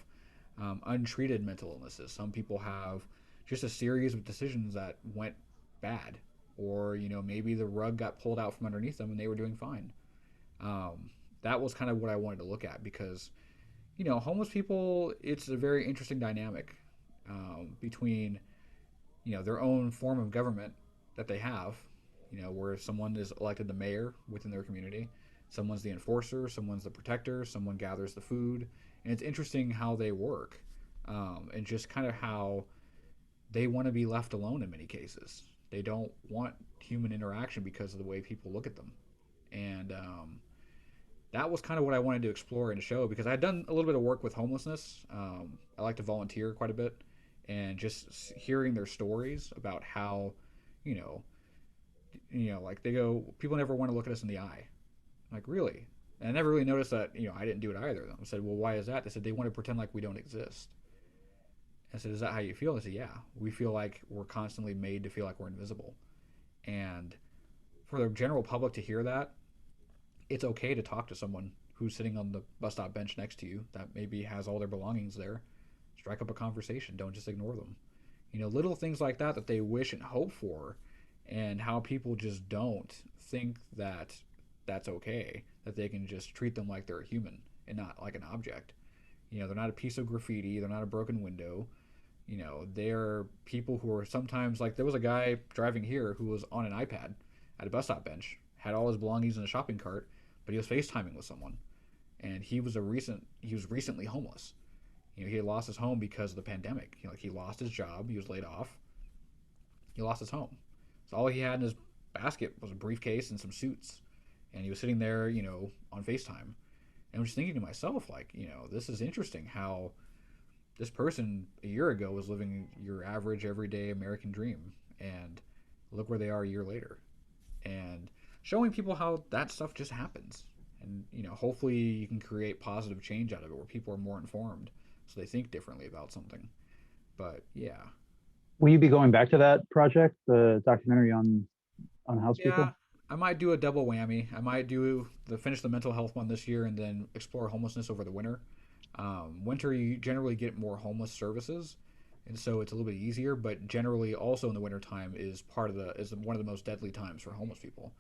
untreated mental illnesses. Some people have just a series of decisions that went bad, or maybe the rug got pulled out from underneath them and they were doing fine. That was kind of what I wanted to look at, because homeless people, it's a very interesting dynamic between their own form of government that they have, where someone is elected the mayor within their community, someone's the enforcer, someone's the protector, someone gathers the food. And it's interesting how they work, and just kind of how they want to be left alone in many cases. They don't want human interaction because of the way people look at them. And that was kind of what I wanted to explore in the show because I'd done a little bit of work with homelessness. I like to volunteer quite a bit, and just hearing their stories about how, you know, like they go, people never want to look at us in the eye. I'm like, really? And I never really noticed that, I didn't do it either. I said, well, why is that? They said they want to pretend like we don't exist. I said, is that how you feel? They said, yeah, we feel like we're constantly made to feel like we're invisible. And for the general public to hear that, it's okay to talk to someone who's sitting on the bus stop bench next to you that maybe has all their belongings there. Strike up a conversation. Don't just ignore them. Little things like that that they wish and hope for, and how people just don't think that that's okay, that they can just treat them like they're a human and not like an object. They're not a piece of graffiti, they're not a broken window. They're people who are sometimes, like there was a guy driving here who was on an iPad at a bus stop bench, had all his belongings in a shopping cart, but he was FaceTiming with someone. And he was recently homeless. He had lost his home because of the pandemic. He lost his job, he was laid off, he lost his home. So all he had in his basket was a briefcase and some suits. And he was sitting there, on FaceTime. And I was just thinking to myself, like, this is interesting how this person a year ago was living your average, everyday American dream. And look where they are a year later. And showing people how that stuff just happens. And, hopefully you can create positive change out of it where people are more informed so they think differently about something. But yeah. Will you be going back to that project, the documentary on house Yeah, people? I might do a double whammy. I might finish the mental health one this year and then explore homelessness over the winter. Winter you generally get more homeless services, and so it's a little bit easier. But generally, also in the winter time is one of the most deadly times for homeless people,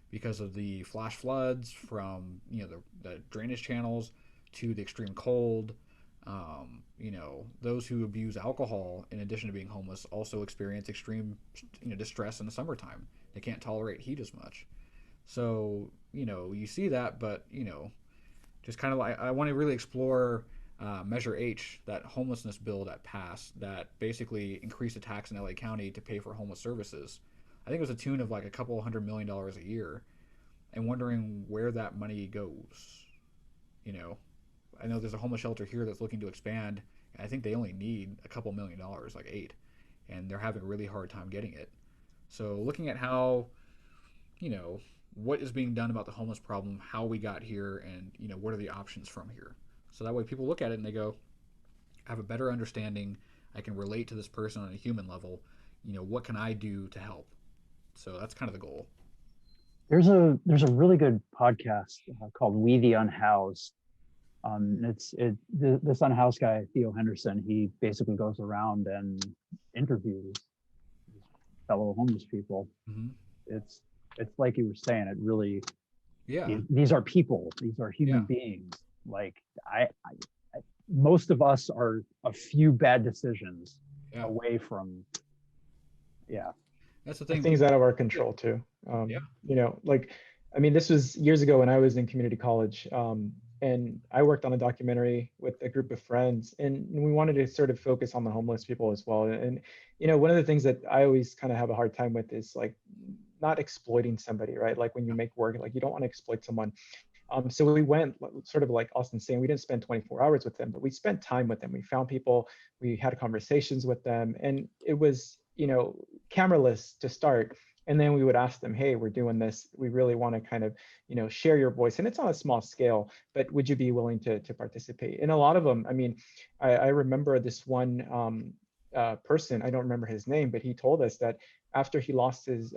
because of the flash floods from the drainage channels to the extreme cold. Those who abuse alcohol in addition to being homeless also experience extreme distress in the summertime. They can't tolerate heat as much. So, you see that, but, just kind of like I want to really explore Measure H, that homelessness bill that passed that basically increased the tax in LA County to pay for homeless services. I think it was a tune of like a couple $100 million a year, and wondering where that money goes. I know there's a homeless shelter here that's looking to expand, and I think they only need a couple $1 million, like 8, and they're having a really hard time getting it. So looking at how, what is being done about the homeless problem, how we got here, and, what are the options from here. So that way people look at it and they go, I have a better understanding. I can relate to this person on a human level. What can I do to help? So that's kind of the goal. There's a really good podcast called We the Unhoused. This unhoused guy, Theo Henderson, he basically goes around and interviews fellow homeless people. Mm-hmm. It's like you were saying, it really, yeah, these are people, these are human beings. Like I most of us are a few bad decisions away from, that's the thing. Things out of our control too. Like, I mean, this was years ago when I was in community college. And I worked on a documentary with a group of friends, and we wanted to sort of focus on the homeless people as well. And, one of the things that I always kind of have a hard time with is like not exploiting somebody, right? Like when you make work, like you don't want to exploit someone. So we went sort of like Austin saying, we didn't spend 24 hours with them, but we spent time with them. We found people, we had conversations with them, and it was, cameraless to start. And then we would ask them, hey, we're doing this. We really want to kind of, share your voice. And it's on a small scale, but would you be willing to participate? And a lot of them, I mean, I remember this one person, I don't remember his name, but he told us that after he lost his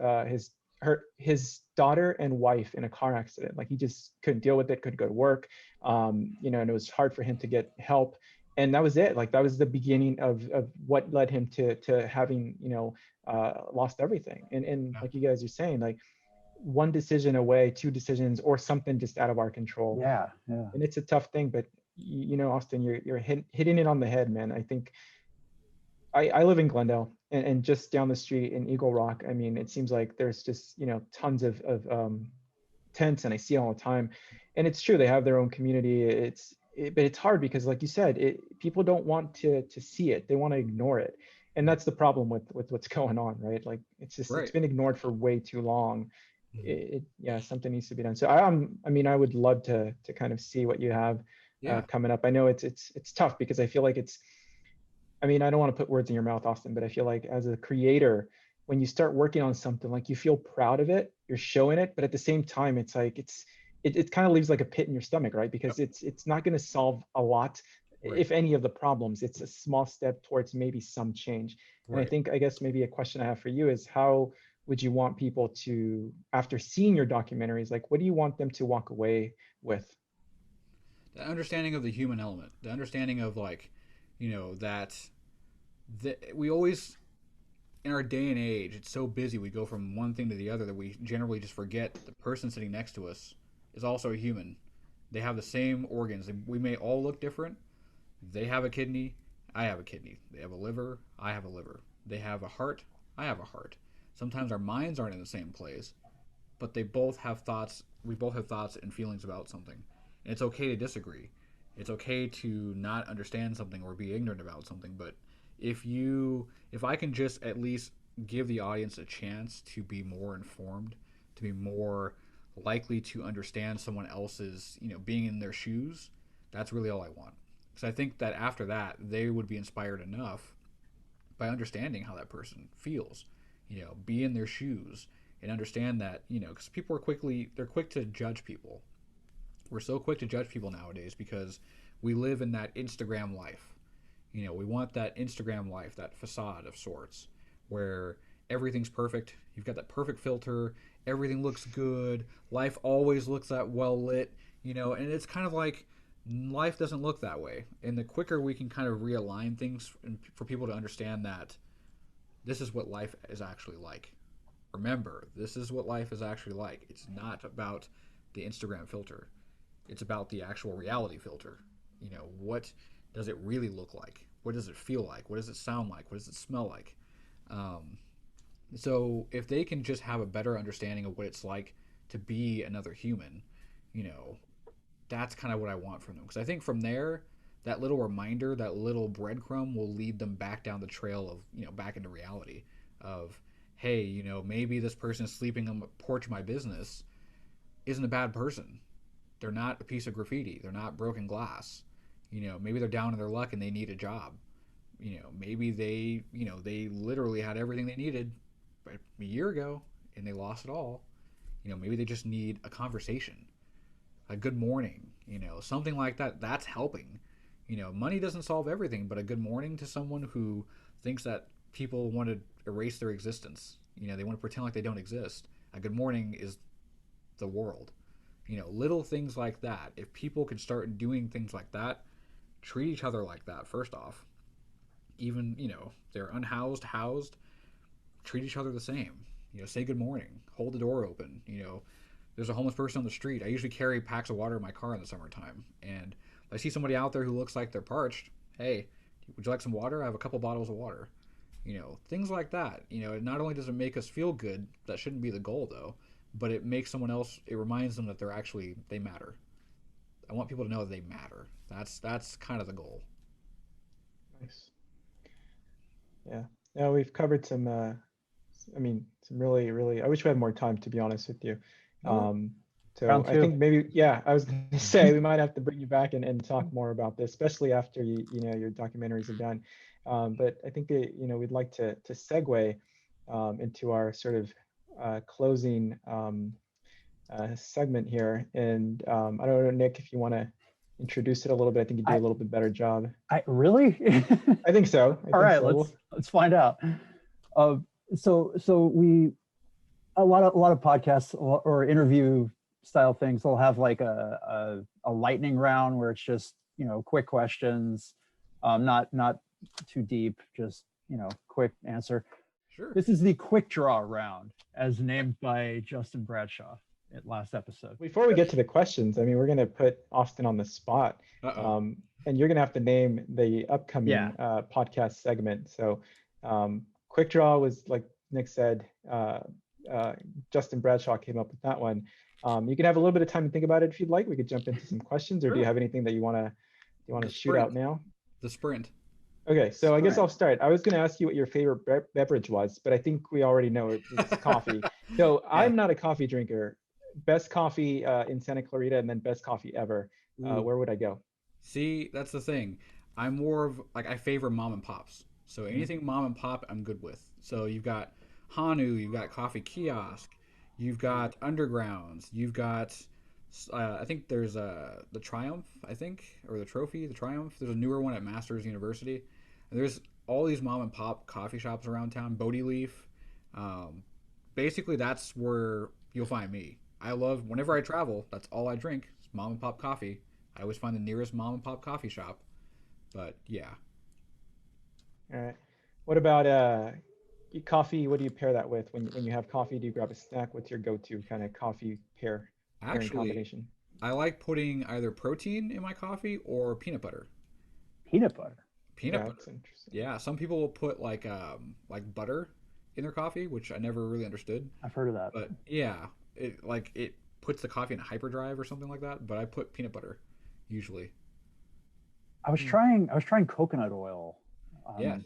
daughter and wife in a car accident, like he just couldn't deal with it, couldn't go to work, and it was hard for him to get help. And that was it. Like that was the beginning of what led him to having, lost everything. And like you guys are saying, like one decision away, 2 decisions, or something just out of our control. Yeah. And it's a tough thing, but Austin, you're hitting it on the head, man. I think I live in Glendale, and just down the street in Eagle Rock, I mean, it seems like there's just, tons of tents, and I see it all the time. And it's true, they have their own community. But it's hard because, like you said, people don't want to see it. They want to ignore it. And that's the problem with what's going on, right? Like it's just, It's been ignored for way too long. yeah, something needs to be done. So I mean, I would love to kind of see what you have Yeah. coming up. I know it's tough because I feel like I mean, I don't want to put words in your mouth, Austin, but I feel like as a creator, when you start working on something, like you feel proud of it, you're showing it, but at the same time, it's like it kind of leaves like a pit in your stomach, right? Because it's not going to solve a lot, Right. if any of the problems. It's a small step towards maybe some change. And I Right. think, I guess maybe a question I have for you is, how would you want people to, after seeing your documentaries, like what do you want them to walk away with? The understanding of the human element, the understanding of like, that we always, in our day and age, it's so busy, we go from one thing to the other that we generally just forget the person sitting next to us is also a human. They have the same organs. We may all look different. They have a kidney, I have a kidney. They have a liver, I have a liver. They have a heart, I have a heart. Sometimes our minds aren't in the same place, but they both have thoughts. We both have thoughts and feelings about something. And it's okay to disagree. It's okay to not understand something or be ignorant about something. But if I can just at least give the audience a chance to be more informed, to be more likely to understand someone else's, being in their shoes, that's really all I want. Because I think that after that, they would be inspired enough by understanding how that person feels, be in their shoes and understand that, because people they're quick to judge people. We're so quick to judge people nowadays because we live in that Instagram life. We want that Instagram life, that facade of sorts, where everything's perfect. You've got that perfect filter. Everything looks good. Life always looks that well lit, and it's kind of like life doesn't look that way. And the quicker we can kind of realign things and for people to understand that this is what life is actually like. Remember, this is what life is actually like. It's not about the Instagram filter. It's about the actual reality filter. What does it really look like? What does it feel like? What does it sound like? What does it smell like? So if they can just have a better understanding of what it's like to be another human, you know, that's kind of what I want from them. Because I think from there, that little reminder, that little breadcrumb will lead them back down the trail of, back into reality of, hey, maybe this person sleeping on the porch of my business isn't a bad person. They're not a piece of graffiti. They're not broken glass. Maybe they're down in their luck and they need a job. Maybe they literally had everything they needed a year ago and they lost it all. Maybe they just need a conversation, a good morning, something like that. That's helping. Money doesn't solve everything, but a good morning to someone who thinks that people want to erase their existence, they want to pretend like they don't exist. A good morning is the world. Little things like that. If people could start doing things like that, treat each other like that, first off. Even, they're unhoused, housed, treat each other the same. Say good morning, hold the door open. There's a homeless person on the street. I usually carry packs of water in my car in the summertime. And if I see somebody out there who looks like they're parched, hey, would you like some water? I have a couple bottles of water. Things like that. Not only does it make us feel good, that shouldn't be the goal though, but it makes someone else, it reminds them that they matter. I want people to know that they matter. That's kind of the goal. Nice. Yeah. Yeah, we've covered some some really, really, I wish we had more time, to be honest with you. So Round I two. think maybe, yeah, I was gonna say we might have to bring you back and talk more about this, especially after your documentaries are done. But I think that, we'd like to segue into our sort of closing segment here. And I don't know, Nick, if you want to introduce it a little bit. I think you do a little bit better job. I really? I think so. All right, let's find out. So we a lot of podcasts or interview style things. They'll have like a lightning round where it's just quick questions, not too deep, just quick answer. Sure. This is the quick draw round, as named by Justin Bradshaw at last episode. Before we get to the questions, we're going to put Austin on the spot. And you're going to have to name the upcoming podcast segment. So quick draw was, like Nick said, Justin Bradshaw came up with that one. You can have a little bit of time to think about it if you'd like. We could jump into some questions, or do you have anything that you want to shoot out now? The sprint. Okay, so I guess I'll start. I was going to ask you what your favorite beverage was, but I think we already know it's coffee. So Yeah. I'm not a coffee drinker. Best coffee in Santa Clarita, and then best coffee ever. Ooh. Where would I go? See, that's the thing. I'm more of like I favor mom and pops. So Mhm. anything mom and pop, I'm good with. So you've got Hanu, you've got Coffee Kiosk, you've got Undergrounds, you've got I think there's the Triumph, I think, or the Trophy, the Triumph. There's a newer one at Masters University. And there's all these mom and pop coffee shops around town. Bodie Leaf. Um, Basically, that's where you'll find me. I love whenever I travel. That's all I drink. Is mom and pop coffee. I always find the nearest mom and pop coffee shop. But yeah, All right. What about coffee? What do you pair that with? When you have coffee, do you grab a snack? What's your go-to kind of coffee pairing actually, combination? I like putting either protein in my coffee or peanut butter. Peanut butter. Peanut butter. That's interesting. Yeah, some people will put like butter in their coffee, which I never really understood. I've heard of that. But yeah, it puts the coffee in hyperdrive or something like that. But I put peanut butter usually. Hmm. I was trying coconut oil, but Yes.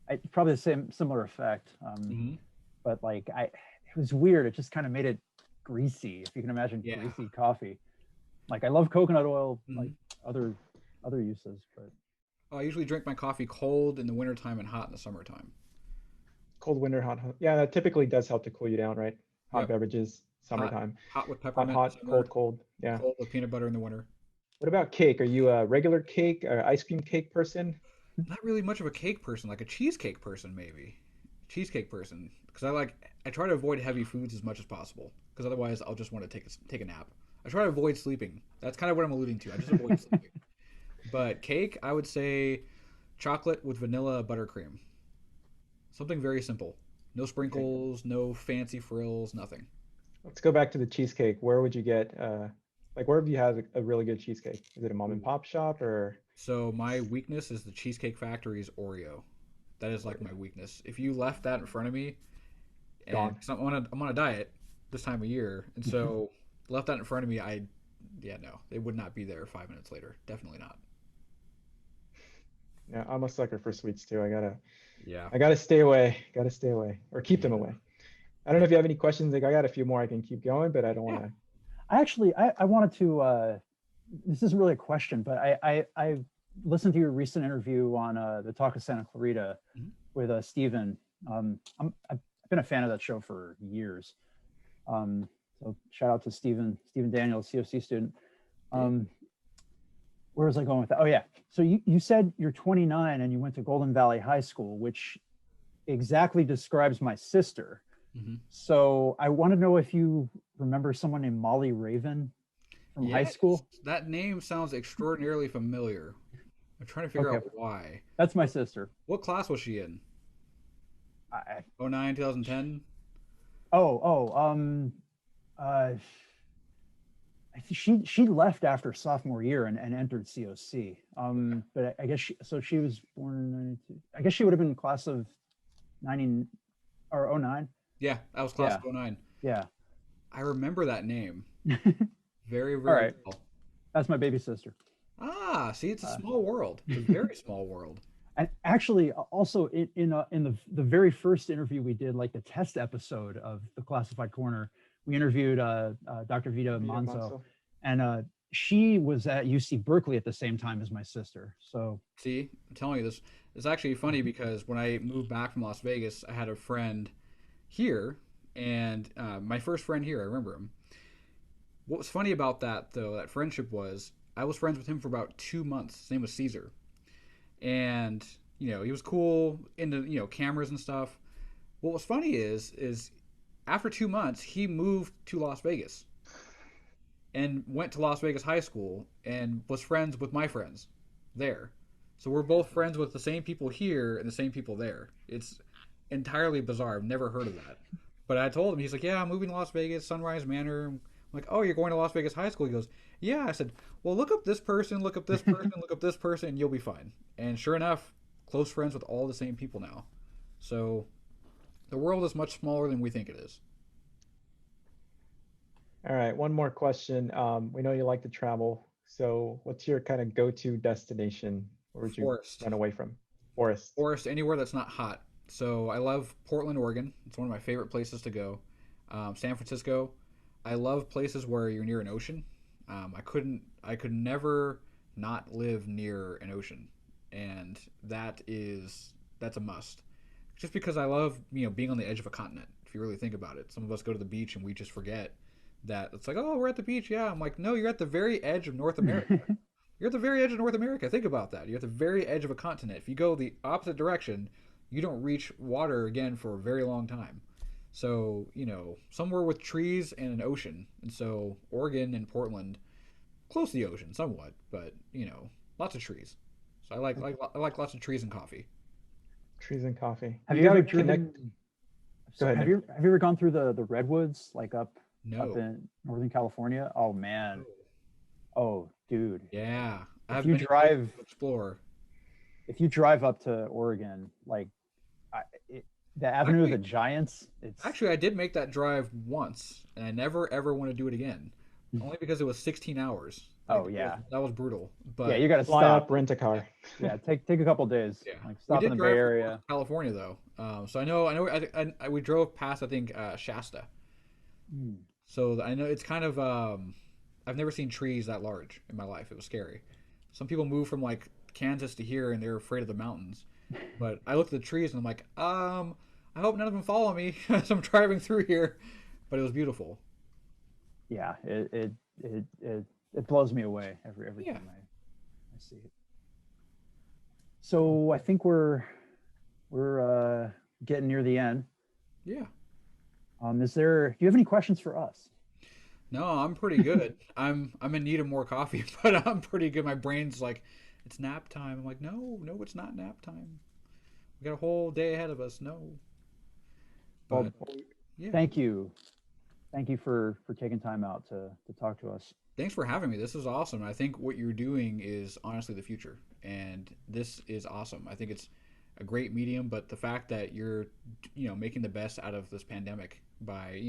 it's probably the same similar effect. Hmm. But like it was weird. It just kind of made it greasy, if you can imagine Yeah. greasy coffee. Like I love coconut oil, like Hmm. other other uses, but I usually drink my coffee cold in the wintertime and hot in the summertime. Cold winter, hot. Yeah, that typically does help to cool you down, right? Hot Yep. beverages, Hot, summertime. hot with Hot, peppermint in the hot, cold, summer, cold. Yeah. cold with peanut butter in the winter. What about cake? Are you a regular cake or ice cream cake person? Not really much of a cake person, like a cheesecake person maybe. Cheesecake person, because I try to avoid heavy foods as much as possible, because otherwise I'll just want to take a nap. I try to avoid sleeping. That's kind of what I'm alluding to. I just avoid sleeping. But cake, I would say chocolate with vanilla buttercream. Something very simple. No Okay. sprinkles, no fancy frills, nothing. Let's go back to the cheesecake. Where would you get like where have you had a really good cheesecake? Is it a mom and ooh, pop shop or So my weakness is the Cheesecake Factory's Oreo. That is like my weakness. If you left that in front of me, and gone? because I'm on a diet this time of year, and so left that in front of me, yeah, no, it would not be there 5 minutes later. Definitely not. Yeah, I'm a sucker for sweets too. Yeah, I gotta stay away. Gotta stay away or keep them yeah, away. I don't know yeah. if you have any questions. Like I got a few more I can keep going, but I don't want yeah. to. I wanted to. This isn't really a question, but I listened to your recent interview on the Talk of Santa Clarita Mhm. with Stephen. I've been a fan of that show for years. So shout out to Stephen Daniels, COC student. Yeah. Um, where was I going with that? Oh yeah. So you said you're 29 and you went to Golden Valley High School, which exactly describes my sister. Hmm. So I want to know if you remember someone named Molly Raven from high Yes, schow. that name sounds extraordinarily familiar. I'm trying to figure Okay, out why. that's my sister. What class was she in? I, Oh nine, 2010. oh, oh, uh, I think she left after sophomore year and entered COC. But I guess she was born in 92. I guess she would have been class of 90 or oh 09. Yeah, that was class Yeah, of '09. yeah. I remember that name very, All very right, well. that's my baby sister. Ah, see, it's a Uh, small world. It's a very small world. and actually, also in the very first interview we did, like the test episode of the Classified Corner, we interviewed Dr. Vita Vito Manzo, Manso. and she was at UC Berkeley at the same time as my sister. So See, I'm telling you this. It's actually funny because when I moved back from Las Vegas, I had a friend here, and my first friend here, I remember him. What was funny about that, though, that friendship was I was friends with him for about 2 months. His name was Caesar, and he was cool into cameras and stuff. What was funny is after 2 months he moved to Las Vegas and went to Las Vegas High School and was friends with my friends there. So we're both friends with the same people here and the same people there. It's entirely bizarre. I've never heard of that. But I told him, he's like, "Yeah, I'm moving to Las Vegas, Sunrise Manor." I'm like, "Oh, you're going to Las Vegas High School?" He goes, "Yeah." I said, "Well, look up this person, look up this person, look up this person, and you'll be fine." And sure enough, close friends with all the same people now. So the world is much smaller than we think it is. All right, one more question. We know you like to travel. So what's your kind of go-to destination? Where would you Forest. run away from? Forest. Forest, anywhere that's not hot. So I love Portland, Oregon. It's one of my favorite places to go. San Francisco. I love places where you're near an ocean. I could never not live near an ocean, and that's a must. Just because I love being on the edge of a continent. If you really think about it, some of us go to the beach and we just forget that it's like, oh, we're at the beach. Yeah, I'm like, no, you're at the very edge of North America. You're at the very edge of North America. Think about that. You're at the very edge of a continent. If you go the opposite direction, you don't reach water again for a very long time. So, somewhere with trees and an ocean. And so, Oregon and Portland, close to the ocean somewhat, but, lots of trees. So I like lots of trees and coffee. Trees and coffee. Have you ever gotta connect? driven? Go ahead, Have you ever gone through the redwoods, like up No. in Northern California? Oh man. Oh dude. Yeah. If you drive to explore. If you drive up to Oregon, like the Avenue of the Giants, it's Actually, I did make that drive once, and I never ever want to do it again. Only because it was 16 hours. Oh, yeah. That was brutal. But yeah, you got to Fly stop. up, rent a car. Yeah, take a couple days. yeah, Like we stop did in the drive Bay from Area. California though. So we drove past, I think, Shasta. Hmm. So I know it's kind of I've never seen trees that large in my life. It was scary. Some people move from like Kansas to here and they're afraid of the mountains. But I looked at the trees and I'm like, I hope none of them follow me as I'm driving through here. But it was beautiful. Yeah, it blows me away every Yeah. time I see it. So I think we're getting near the end. Yeah. Do you have any questions for us? No, I'm pretty good. I'm in need of more coffee, but I'm pretty good. My brain's like, it's nap time. I'm like, no, it's not nap time. We got a whole day ahead of us. No. But yeah. Thank you for taking time out to talk to us. Thanks for having me. This is awesome. I think what you're doing is honestly the future, and this is awesome. I think it's a great medium, but the fact that you're making the best out of this pandemic by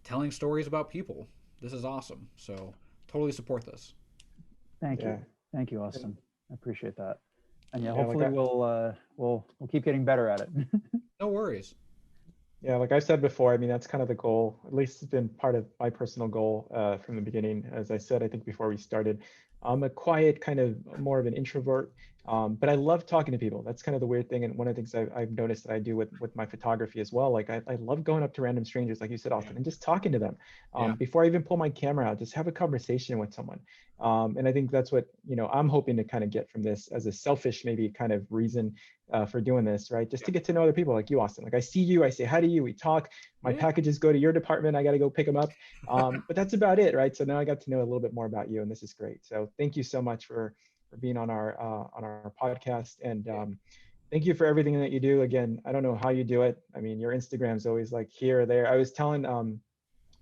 telling stories about people, this is awesome. So totally support this. Thank you, Austin. I appreciate that. And Yeah, hopefully like we'll keep getting better at it. No worries. Yeah, like I said before, I mean, that's kind of the goal. At least it's been part of my personal goal from the beginning. As I said, I think before we started, I'm a quiet, kind of more of an introvert, but I love talking to people. That's kind of the weird thing. And one of the things I've noticed that I do with my photography as well, like I love going up to random strangers, like you said, Austin, and just talking to them. Before I even pull my camera out, just have a conversation with someone. And I think that's what, I'm hoping to kind of get from this as a selfish, maybe kind of reason for doing this, right? Just to get to know other people like you, Austin. Like I see you, I say hi to you, we talk, my packages go to your department, I got to go pick them up. But that's about it, right? So now I got to know a little bit more about you, and this is great. So thank you so much for being on our podcast, and thank you for everything that you do. Again, I don't know how you do it. I mean, your Instagram's always like here or there. I was telling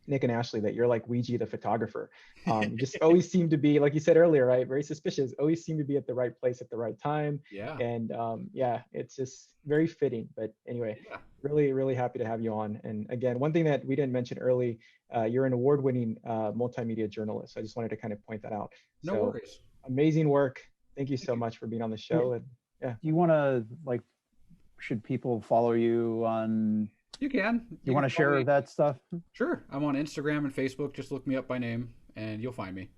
Nick and Ashley that you're like Ouija the photographer. You just always seem to be, like you said earlier, right? Very suspicious, always seem to be at the right place at the right time. Yeah. And it's just very fitting. But anyway, really, really happy to have you on. And again, one thing that we didn't mention early, you're an award-winning multimedia journalist. So I just wanted to kind of point that out. No So, worries. amazing work. Thank you so much for being on the show. And Do you want to should people follow you on? You can. You want to share that stuff? Sure. I'm on Instagram and Facebook. Just look me up by name and you'll find me.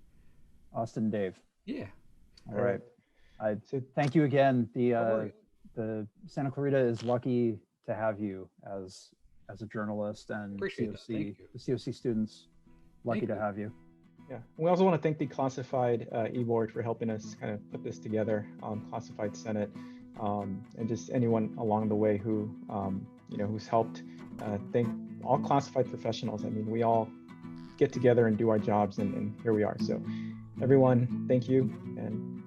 Austin Dave. Yeah. All right. So thank you again. The Santa Clarita is lucky to have you as a journalist, and Appreciate the COC students lucky to have you. Yeah, we also want to thank the Classified e-board for helping us kind of put this together, Classified Senate, and just anyone along the way who who's helped. Thank all classified professionals. I mean, we all get together and do our jobs, and here we are. So everyone, thank you, and